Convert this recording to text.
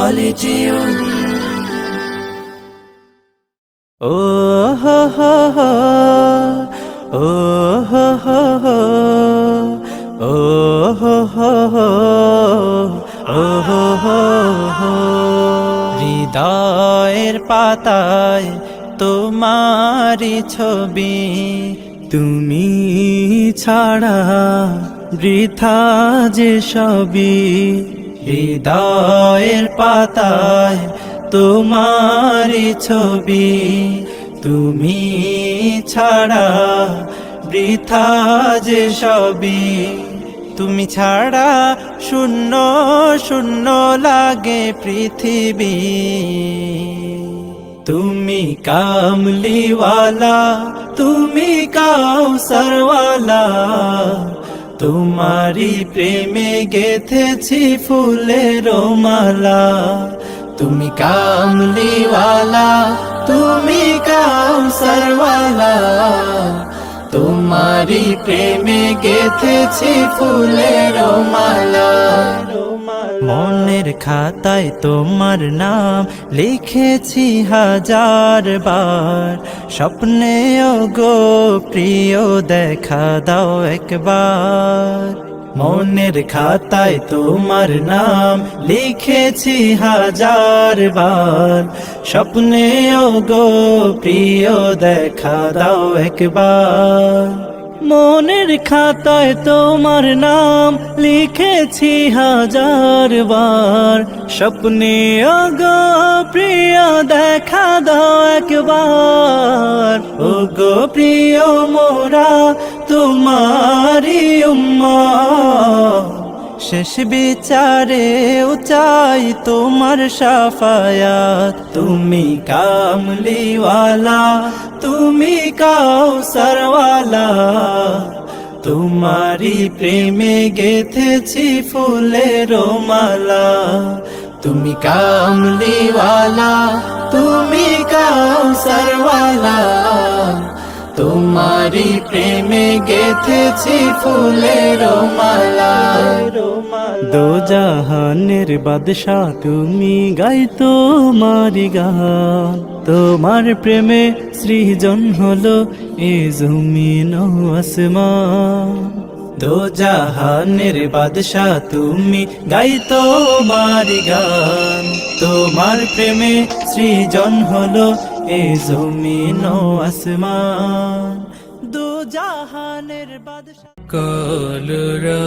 Polytune. Oh ho ho ho, oh ho ho ho, oh ho ho ho, oh ho ho ho. হৃদয়ের পাতায় তোমারি ছবি, তুমি ছাড়া বৃথা যে সবই। হৃদয়ের পাতায় তোমারি ছবি, তুমি ছাড়া বৃথা যে সবই। তুমি ছাড়া শূন্য শূন্য লাগে পৃথিবী। তুমি কামলিওয়ালা, তুমি কাউসারওয়ালা, তোমারি প্রেমে গেথেছি ফুলের মালা। তুমি কামলিওয়ালা, তুমি কাউসারওয়ালা, তোমারি প্রেমে গেথেছি ফুলের মালা। মনের খাতায় তোমার নাম লিখেছি হাজার বার, স্বপ্নেও গো প্রিয় দেখা দাও একবার। মনের খাতায় তোমার নাম লিখেছি হাজার বার, স্বপ্নেও গো প্রিয় দেখা দাও একবার। মনের খাতায় তোমার নাম লিখেছি হাজার বার, স্বপ্নেও গো প্রিয় দেখা দাও একবার। ও গো প্রিয় মোরা তোমারি উম্মত, শেষ বিচারেও চাই তোমার শাফায়াত। তুমি কামলিওয়ালা, তুমি কাউসারওয়ালা, তোমারি প্রেমে গেথেছি ফুলের মালা। তুমি কামলিওয়ালা, তুমি কাউসারওয়ালা, তোমারি প্রেমে গেথেছি ফুলের মালা। দো জাহানের বাদশা তুমি, গাই তোমারি গান। তোমার প্রেমে সৃজন হলো এ জমিন ও আসমান। দো জাহানের বাদশা তুমি, গাই তোমারি গান। তোমার প্রেমে সৃজন হলো এ জমিন ও আসমান। দো জাহানের বাদশা কলরা